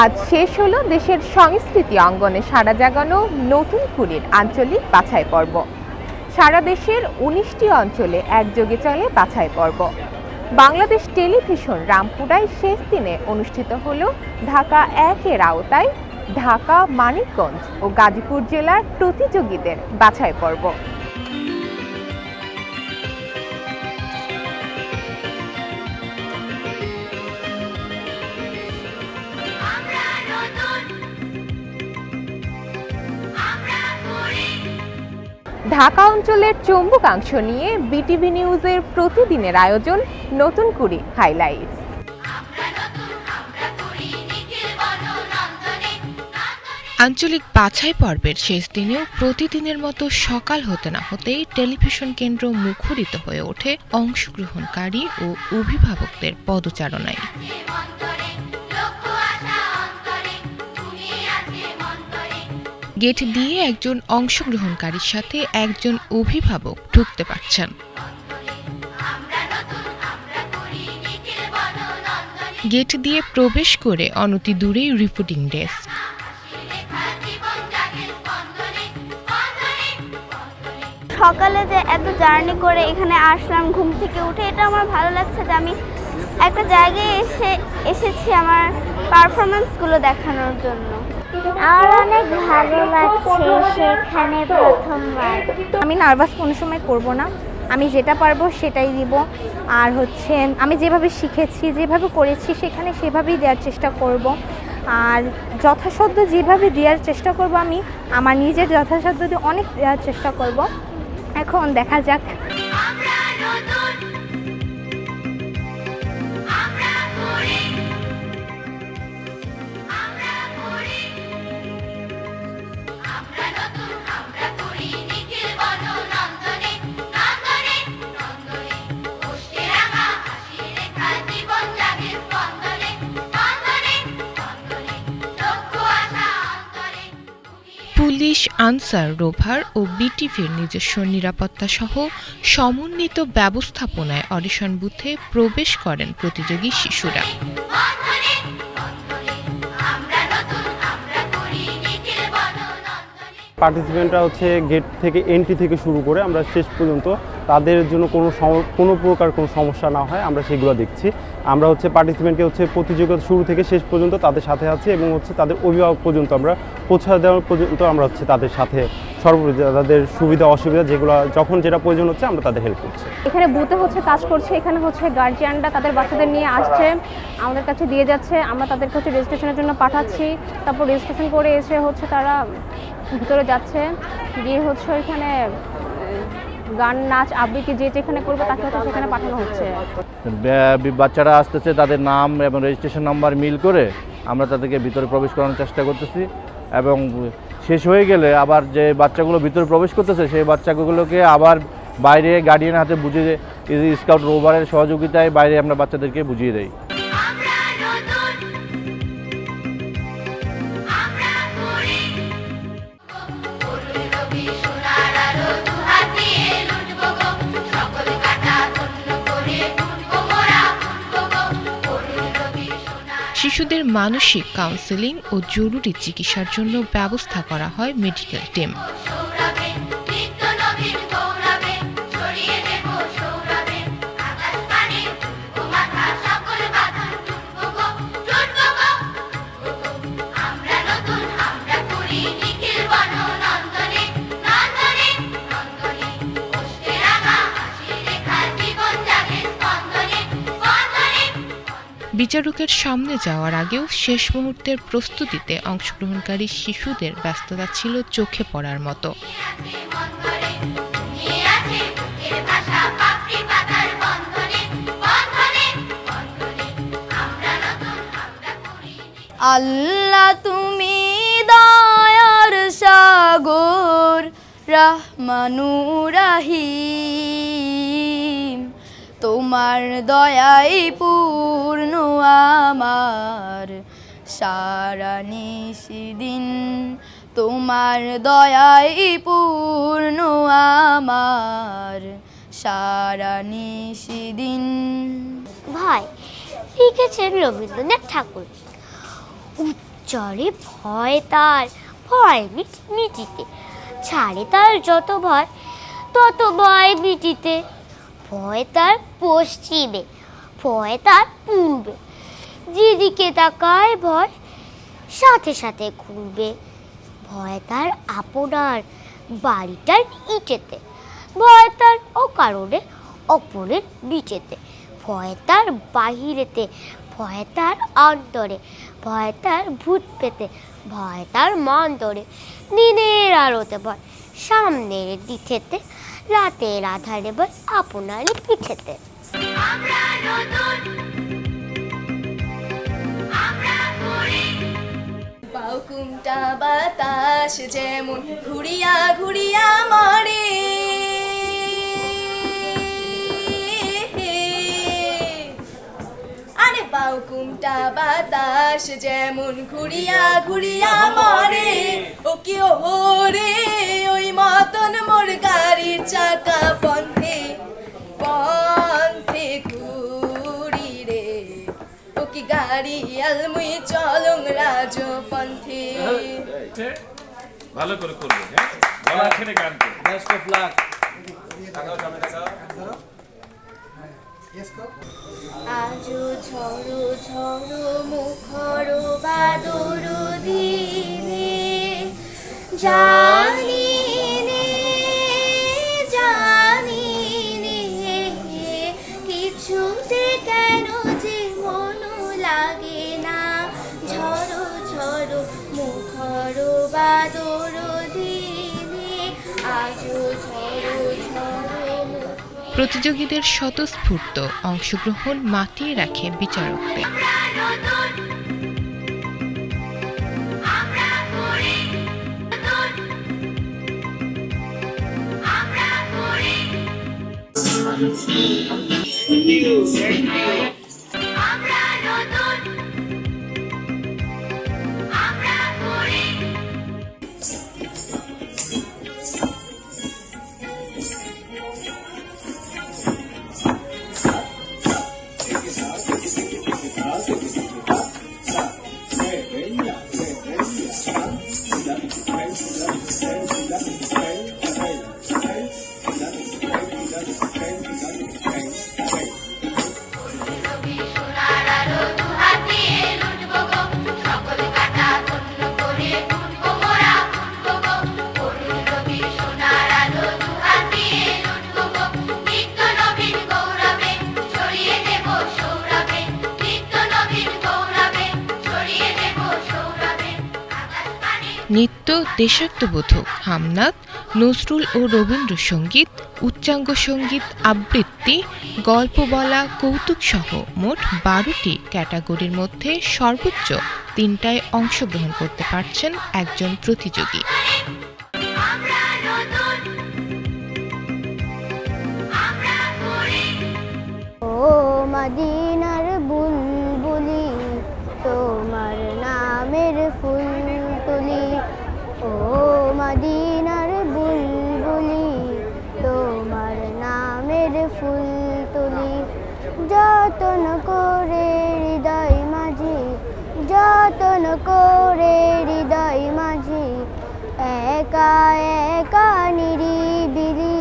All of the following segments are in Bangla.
আজ শেষ হলো দেশের সংস্কৃতি অঙ্গনে সাড়া জাগানো নতুন কুড়ির আঞ্চলিক বাছাই পর্ব। সারা দেশের ১৯টি অঞ্চলে একযোগে চলে বাছাই পর্ব। বাংলাদেশ টেলিভিশন রামপুরায় শেষ দিনে অনুষ্ঠিত হলো ঢাকা ১-এর আওতায় ঢাকা, মানিকগঞ্জ ও গাজীপুর জেলার প্রতিযোগীদের বাছাই পর্ব। ঢাকা অঞ্চলের চৌম্বকাংশ নিয়ে বিটিভি নিউজের প্রতিদিনের আয়োজন নতুন কুড়ি হাইলাইটস। আঞ্চলিক বাছাই পর্বের শেষ দিনেও প্রতিদিনের মতো সকাল হতে না হতেই টেলিভিশন কেন্দ্র মুখরিত হয়ে ওঠে অংশগ্রহণকারী ও অভিভাবকদের পদচারণায়। গেট দিয়ে একজন অংশগ্রহণকারীর সাথে একজন অভিভাবক ঢুকতে পারছেন। গেট দিয়ে প্রবেশ করে অনতি দূরেই রিপোর্টিং ডেস্ক। সকালে যে এত জার্নি করে এখানে আসলাম, ঘুম থেকে উঠে, এটা আমার ভালো লাগছে যে আমি একটা জায়গায় এসেছি আমার পারফরমেন্সগুলো দেখানোর জন্য। আমার অনেক ভালো লাগছে সেখানে প্রথমবার। আমি নার্ভাস কোনো সময় করব না, আমি যেটা পারবো সেটাই দিব। আর আমি যেভাবে শিখেছি, যেভাবে করেছি সেখানে সেভাবেই দেওয়ার চেষ্টা করব। আর যথাসাধ্য যেভাবে দেওয়ার চেষ্টা করব, আমি আমার নিজের যথাসাধ্য দিয়ে অনেক দেওয়ার চেষ্টা করব। এখন দেখা যাক। পুলিশ, আনসার, রোভার ও বিটিভির নিজস্ব নিরাপত্তা সহ সমন্বিত ব্যবস্থাপনায় অডিশন বুথে প্রবেশ করেন প্রতিযোগী শিশুরা। পার্টিসিপেন্টরা গেট থেকে এন্ট্রি থেকে শুরু করে আমরা শেষ পর্যন্ত তাদের জন্য কোনো প্রকার কোনো সমস্যা না হয় আমরা সেগুলো দেখছি। আমরা পার্টিসিপেন্টকে প্রতিযোগিতা শুরু থেকে শেষ পর্যন্ত তাদের সাথে আছি এবং তাদের অভিভাবক পর্যন্ত আমরা পৌঁছা দেওয়ার পর্যন্ত আমরা তাদের সাথে সর্বোপরি তাদের সুবিধা অসুবিধা যেগুলো যখন যেটা প্রয়োজন হচ্ছে আমরা তাদের হেল্প করছি। এখানে বুথে কাজ করছে, এখানে গার্জিয়ানরা তাদের বাচ্চাদের নিয়ে আসছে, আমাদের কাছে দিয়ে যাচ্ছে, আমরা তাদেরকে রেজিস্ট্রেশনের জন্য পাঠাচ্ছি। তারপর রেজিস্ট্রেশন করে এসে তারা ভিতরে যাচ্ছে, গিয়ে ওইখানে গান, নাচ, আবৃত্তি যেখানে করবে তাকে সেখানে পাঠানো হচ্ছে। বাচ্চারা আসতেছে, তাদের নাম এবং রেজিস্ট্রেশন নাম্বার মিল করে আমরা তাদেরকে ভিতরে প্রবেশ করানোর চেষ্টা করতেছি এবং শেষ হয়ে গেলে আবার যে বাচ্চাগুলো ভিতরে প্রবেশ করতেছে সেই বাচ্চাগুলোকে আবার বাইরে গার্ডিয়ানের হাতে বুঝিয়ে স্কাউট রোভারের সহযোগিতায় বাইরে আমরা বাচ্চাদেরকে বুঝিয়ে দেই। শিশুদের মানসিক কাউন্সেলিং ও জরুরি চিকিৎসার জন্য ব্যবস্থা করা হয় মেডিকেল টিম। বিচারকের সামনে যাওয়ার আগেও শেষ মুহূর্তের প্রস্তুতিতে অংশগ্রহণকারী শিশুদের ব্যস্ততা ছিল চোখে পড়ার মতো। আল্লাহ তুমি দয়ার সাগর, রহমানুর রহিম, তোমার দয়াই পূর্ণ আমার সারা নিশিদিন, তোমার দয়াই পূর্ণ আমার সারা নিশিদিন। ভাই লিখেছেন রবীন্দ্রনাথ ঠাকুর। উচ্চরে ভয় তার ভয় মিটিতে, ছাড়ে তার যত ভয় তত ভয় মিটিতে। ভয় তার পশ্চিমে, ভয় তার পূর্বে, যেদিকে তাকায় ভয় সাথে সাথে ঘুরবে। ভয় তার আপনার বাড়িটার ইটেতে, ভয় তার অকারণে অপরের নিচেতে। ভয় তার বাহিরেতে, ভয় তার অন্তরে, ভয় তার ভূত পেতে, ভয় তার মন্তরে। দিনের আলোতে ভয় সামনের দিকেতে, রাতের আধারে ভয় আপনারই পিঠেতে। বাউকুমটা বাতাস যেমন ঘুরিয়া ঘুরিয়া মরে, আরে বাউকুমটা বাতাস যেমন ঘুরিয়া ঘুরিয়া মরে। ও কি ওরে ওই মতন মোর গাড়ির চাকা পন্থে পন্থে ঘুরি রে। ও কি গাড়ি আলমুই চলং রাজপন্থে। ভালো করে করবে, হ্যাঁ গলা ছেড়ে গান করবে। Best of luck. আজো ঝড়ো ঝড়ো মুখর বাদর দিনে, জানি নে জানি নে কিছুতে কেন যে মন লাগে না। ঝড়ো ঝড়ো মুখর বাদর দিনে, আজো ঝড়ো ঝড়ো। প্রতিযোগীদের স্বতঃস্ফূর্ত অংশগ্রহণ মাতিয়ে রাখে বিচারকদের। নৃত্য, দেশাত্মবোধক, হামনাদ, নজরুল ও রবীন্দ্রসঙ্গীত, উচ্চাঙ্গ সঙ্গীত, আবৃত্তি, গল্প বলা, কৌতুক সহ মোট 12টি ক্যাটাগরির মধ্যে সর্বোচ্চ 3টায় অংশগ্রহণ করতে পারছেন একজন প্রতিযোগী। ও মদিনার বুলবুলি, তোমার নামের ফুল তুলি। ও মদিনার বুলবুলি, তোমার নামের ফুল তুলি। যতন করে হৃদয় মাঝে, যতন করে হৃদয় মাঝে, একা একা নিরিবিলি।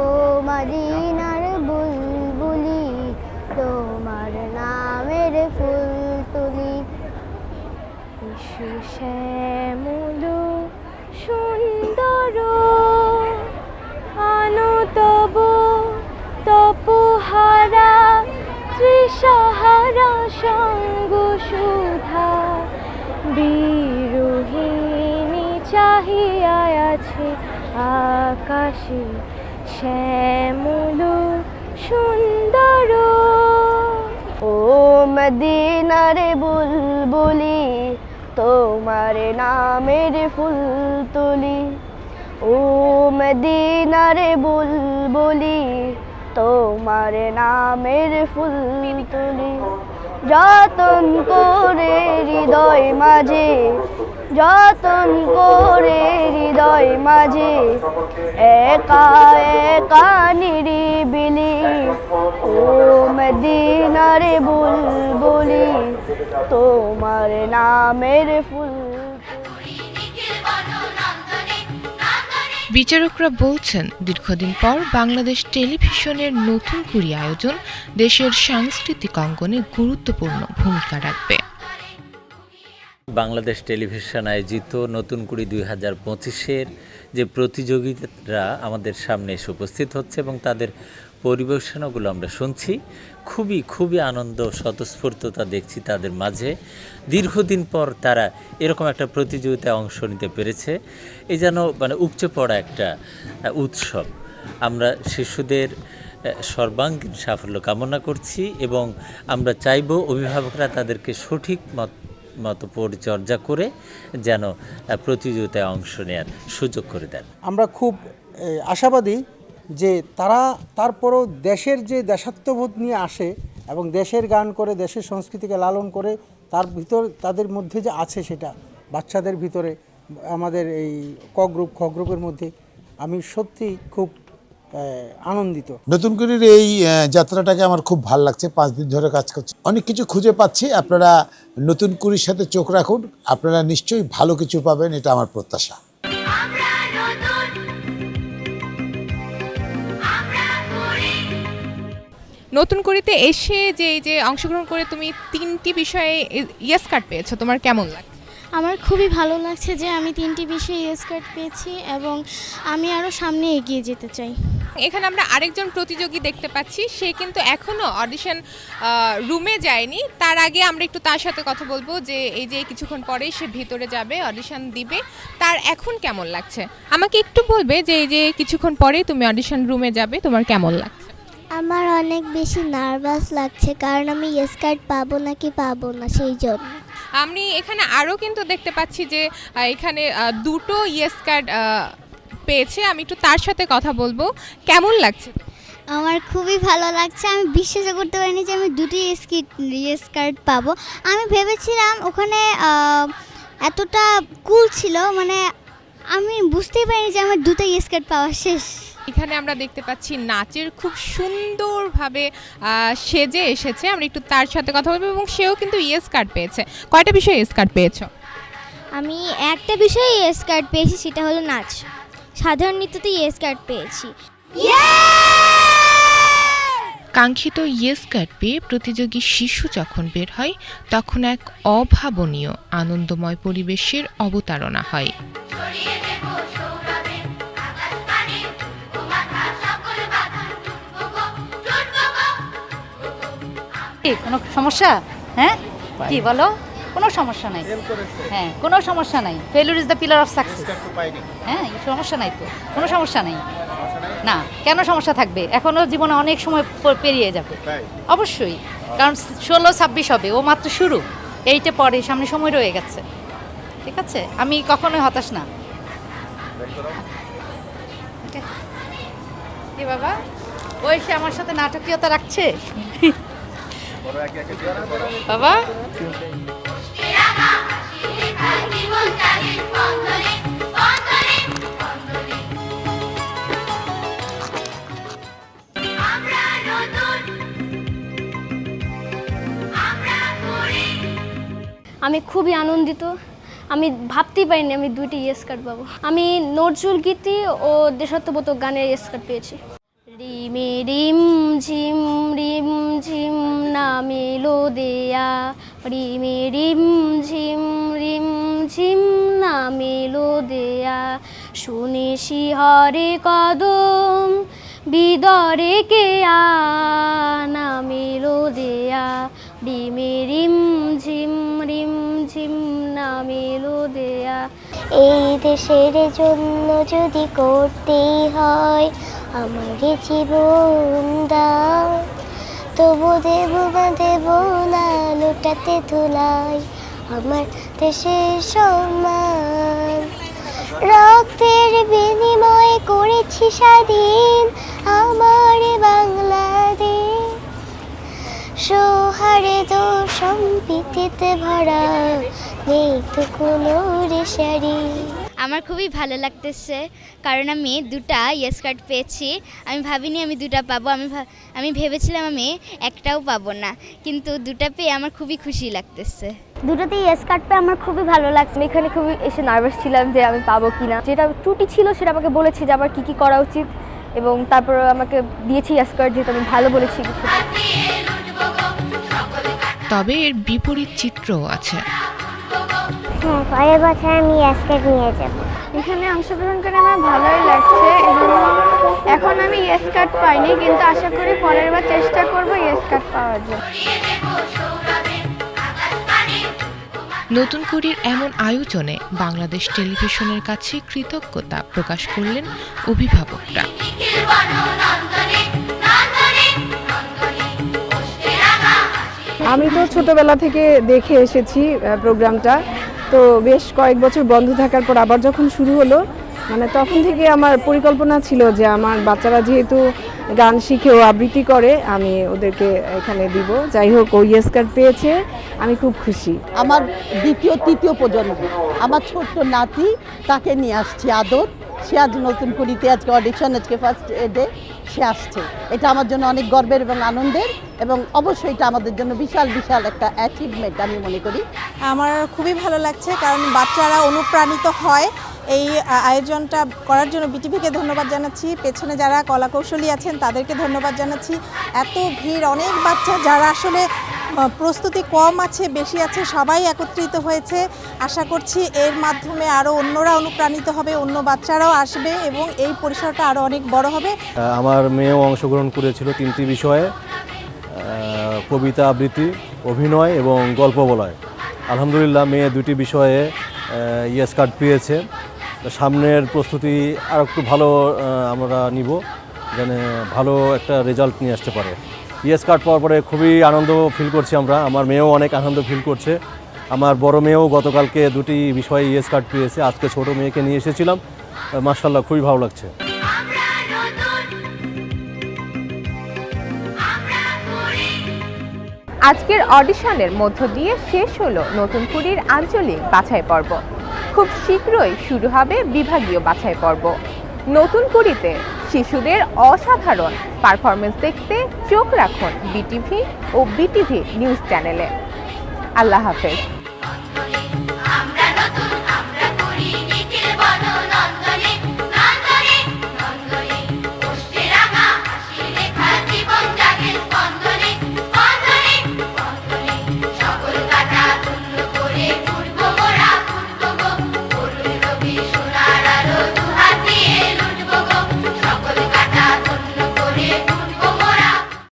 ও মদিনার বুলবুলি, তোমার নামের ফুল তুলি। শ্যামল সুন্দর আনো তব তপহারা, ত্রিসহারা সঙ্গ সুধা। বিরোহিণী চাহিয়া আছে আকাশে, শ্যামল সুন্দর। ও মদিনার বুলবুলি, তোমার নামের ফুল তুলি। ও মদিনার বুলবুলি, তোমার নামের ফুল তুলি। যতন করে হৃদয় মাঝে, যতন করে হৃদয় মাঝে একা একা নিরিবিলি ও মদিনার বুলবুলি তোমার নামের ফুল। বিচারকরা বলছেন, দীর্ঘদিন পর বাংলাদেশ টেলিভিশনের নতুন কুড়ি আয়োজন দেশের সাংস্কৃতিক অঙ্গনে গুরুত্বপূর্ণ ভূমিকা রাখবে। বাংলাদেশ টেলিভিশন আয়োজিত নতুন কুড়ি 2025-এর যে প্রতিযোগিতারা আমাদের সামনে এসে উপস্থিত হচ্ছে এবং তাদের পরিবেশনাগুলো আমরা শুনছি, খুবই আনন্দ স্বতঃস্ফূর্ততা দেখছি তাদের মাঝে। দীর্ঘদিন পর তারা এরকম একটা প্রতিযোগিতায় অংশ নিতে পেরেছে, এই যেন মানে উপচে পড়া একটা উৎসব। আমরা শিশুদের সর্বাঙ্গীন সাফল্য কামনা করছি এবং আমরা চাইব অভিভাবকরা তাদেরকে সঠিক মতো পরিচর্যা করে যেন প্রতিযোগিতায় অংশ নেওয়ার সুযোগ করে দেন। আমরা খুব আশাবাদী যে তারা তারপরও দেশের যে দেশাত্মবোধ নিয়ে আসে এবং দেশের গান করে দেশের সংস্কৃতিকে লালন করে তাদের মধ্যে যে আছে সেটা বাচ্চাদের ভিতরে আমাদের এই ক গ্রুপের মধ্যে আমি সত্যি খুব আনন্দিত। নতুন কুড়ির এই যাত্রাটাকে আমার খুব ভালো লাগছে। 5 দিন ধরে কাজ করছি, অনেক কিছু খুঁজে পাচ্ছি। আপনারা নতুন কুড়ির সাথে চোখ রাখুন, আপনারা নিশ্চয়ই ভালো কিছু পাবেন, এটা আমার প্রত্যাশা। নতুন কুড়িতে এসে যে অংশগ্রহণ করে তুমি 3টি বিষয়ে ইয়েস কার্ড পেয়েছো, তোমার কেমন লাগে? আমার খুবই ভালো লাগছে যে আমি 3টি বিষয়ে ইয়েস কার্ড পেয়েছি এবং আমি আরও সামনে এগিয়ে যেতে চাই। এখানে আমরা আরেকজন প্রতিযোগী দেখতে পাচ্ছি, সে কিন্তু এখনও অডিশন রুমে যায়নি। তার আগে আমরা একটু তার সাথে কথা বলবো যে এই যে কিছুক্ষণ পরেই সে ভিতরে যাবে, অডিশন দিবে, তার এখন কেমন লাগছে। আমাকে একটু বলবে যে এই যে কিছুক্ষণ পরেই তুমি অডিশন রুমে যাবে, তোমার কেমন লাগছে? আমার অনেক বেশি নার্ভাস লাগছে, কারণ আমি ইয়েস কার্ড পাবো নাকি পাবো না সেই জন্য। আমি এখানে আরও কিন্তু দেখতে পাচ্ছি যে এখানে 2টো ইয়েস কার্ড পেয়েছে। আমি একটু তার সাথে কথা বলবো, কেমন লাগছে? আমার খুবই ভালো লাগছে। আমি বিশ্বাস করতে পারিনি যে আমি 2টি ইয়েস কার্ড পাবো। আমি ভেবেছিলাম ওখানে এতটা কুল ছিল, মানে আমি বুঝতেই পারিনি যে আমার 2টা ইয়েস কার্ড পাওয়া শেষ। এখানে আমরা দেখতে পাচ্ছি নাচের খুব সুন্দরভাবে সেজে এসেছে। আমরা একটু তার সাথে কথা বলবো এবং সেও কিন্তু ইয়েস কার্ড পেয়েছে। কয়টা বিষয়ে ইয়েস কার্ড পেয়েছো? আমি একটা বিষয়ে ইয়েস কার্ড পেয়েছি, সেটা হলো নাচ। সাধারণ নৃত্যতে ইয়েস কার্ড পেয়েছি। কাঙ্ক্ষিত ইয়েস কার্ড পেয়ে প্রতিযোগী শিশু যখন বের হয়, তখন এক অভাবনীয় আনন্দময় পরিবেশের অবতারণা হয়। কোনো সমস্যা? হ্যাঁ, কি বলো? কোনো সমস্যা নাই। হ্যাঁ, কোনো সমস্যা নাই। Failure is the pillar of success. হ্যাঁ, সমস্যা নাই তো, কোনো সমস্যা নাই না। কেন সমস্যা থাকবে? এখনও জীবনে অনেক সময় পেরিয়ে যাবে, অবশ্যই। কারণ 16-26 হবে, ও মাত্র শুরু। এইটা পরে, সামনে সময় রয়ে গেছে, ঠিক আছে? আমি কখনোই হতাশ না। কি বাবা, ও এসে আমার সাথে নাটকীয়তা রাখছে বাবা। আমি খুবই আনন্দিত। আমি ভাবতেই পারিনি আমি 2টি ইয়েস কার্ড পাবো। আমি নজরুল গীতি ও দেশাত্মবোধক গানের ইয়েস কার্ড পেয়েছি। রিমে রিম ঝিম নামেলো দেয়া, রিমে রিম ঝিম নামেলো দেয়া, শুনে শিহরে কদম বিদরে কে নামেলো দেয়া, রিমে রিম ঝিম নামেলো দেয়া। এই দেশের জন্য যদি করতেই হয় আমার জীবন দাও, তবু দেব না লোটাতে ধুলাই আমার দেশের সম্মান। রক্তের বিনিময়ে করেছি স্বাধীন আমার বাংলাদেশ, সৌহার্দ্য সম্প্রীতিতে ভরা নেই তো কোনো রেশারি। আমার খুবই ভালো লাগতেছে, কারণ আমি দুটা ইয়েস কার্ড পেয়েছি। আমি ভাবিনি আমি দুটা পাবো, আমি ভেবেছিলাম আমি একটাও পাবো না, কিন্তু দুটা পেয়ে আমার খুবই খুশি লাগতেছে। দুটোতেই ইয়েস কার্ড পেয়ে আমার খুবই ভালো লাগছে। আমি এখানে খুবই এসে নার্ভাস ছিলাম যে আমি পাবো কিনা। যেটা ত্রুটি ছিল সেটা আমাকে বলেছে যে আমার কী করা উচিত, এবং তারপর আমাকে দিয়েছি ইয়েস কার্ড, যেহেতু আমি ভালো বলেছি কিছু। তবে এর বিপরীত চিত্রও আছে। হ্যাঁ, পরের বছর আমি ইয়েস কার্ড নিয়ে যাব। এখানে অংশগ্রহণ করে আমার ভালোই লাগছে। এখন আমি ইয়েস কার্ড পাইনি, কিন্তু আশা করি পরের বার চেষ্টা করব ইয়েস কার্ড পাওয়ার জন্য। নতুন কুড়ির এমন আয়োজনে বাংলাদেশ টেলিভিশনের কাছে কৃতজ্ঞতা প্রকাশ করলেন অভিভাবকরা। আমি তো ছোটবেলা থেকে দেখে এসেছি প্রোগ্রামটা, তো বেশ কয়েক বছর বন্ধ থাকার পর আবার যখন শুরু হলো, মানে তখন থেকে আমার পরিকল্পনা ছিল যে আমার বাচ্চারা যেহেতু গান শিখে ও আবৃত্তি করে, আমি ওদেরকে এখানে দিব। যাই হোক, ও ইয়েস কার্ড পেয়েছে, আমি খুব খুশি। আমার দ্বিতীয় তৃতীয় প্রজন্ম, আমার ছোট্ট নাতি, তাকে নিয়ে আসছি আদর। সে আজ নতুন কুড়িতে, আজকে অডিশন, আজকে ফার্স্ট ডে সে আসছে। এটা আমার জন্য অনেক গর্বের এবং আনন্দের, এবং অবশ্যই এটা আমাদের জন্য বিশাল বিশাল একটা অ্যাচিভমেন্ট আমি মনে করি। আমার খুবই ভালো লাগছে, কারণ বাচ্চারা অনুপ্রাণিত হয় এই আয়োজনটা করার জন্য। বিটিভিকে ধন্যবাদ জানাচ্ছি, পেছনে যারা কলাকৌশলী আছেন তাদেরকে ধন্যবাদ জানাচ্ছি। এত ভিড়, অনেক বাচ্চা যারা আসলে প্রস্তুতি কম আছে বেশি আছে, সবাই একত্রিত হয়েছে। আশা করছি এর মাধ্যমে আরও অন্যরা অনুপ্রাণিত হবে, অন্য বাচ্চারাও আসবে এবং এই পরিসরটা আরও অনেক বড় হবে। আমার মেয়েও অংশগ্রহণ করেছিল 3টি বিষয়ে, কবিতা আবৃত্তি, অভিনয় এবং গল্প বলায়। আলহামদুলিল্লাহ মেয়ে 2টি বিষয়ে ইয়েস কার্ড পেয়েছে। সামনের প্রস্তুতি আর একটু ভালো আমরা নিব, যেন ভালো একটা রেজাল্ট নিয়ে আসতে পারে। ইয়েস কার্ড পাওয়ার পরে খুবই আনন্দ ফিল করছি আমরা, আমার মেয়েও অনেক আনন্দ ফিল করছে। আমার বড় মেয়েও গতকালকে 2টি বিষয়ে ইয়েস কার্ড পেয়েছে, আজকে ছোট মেয়েকে নিয়ে এসেছিলাম। মাশাআল্লাহ, খুবই ভালো লাগছে। আজকের অডিশনের মধ্য দিয়ে শেষ হলো নতুন কুড়ির আঞ্চলিক বাছাই পর্ব। খুব শীঘ্রই শুরু হবে বিভাগীয় বাছাই পর্ব। নতুন কুড়িতে শিশুদের অসাধারণ পারফরমেন্স দেখতে চোখ রাখুন বিটিভি ও বিটিভি নিউজ চ্যানেলে। আল্লাহ হাফেজ।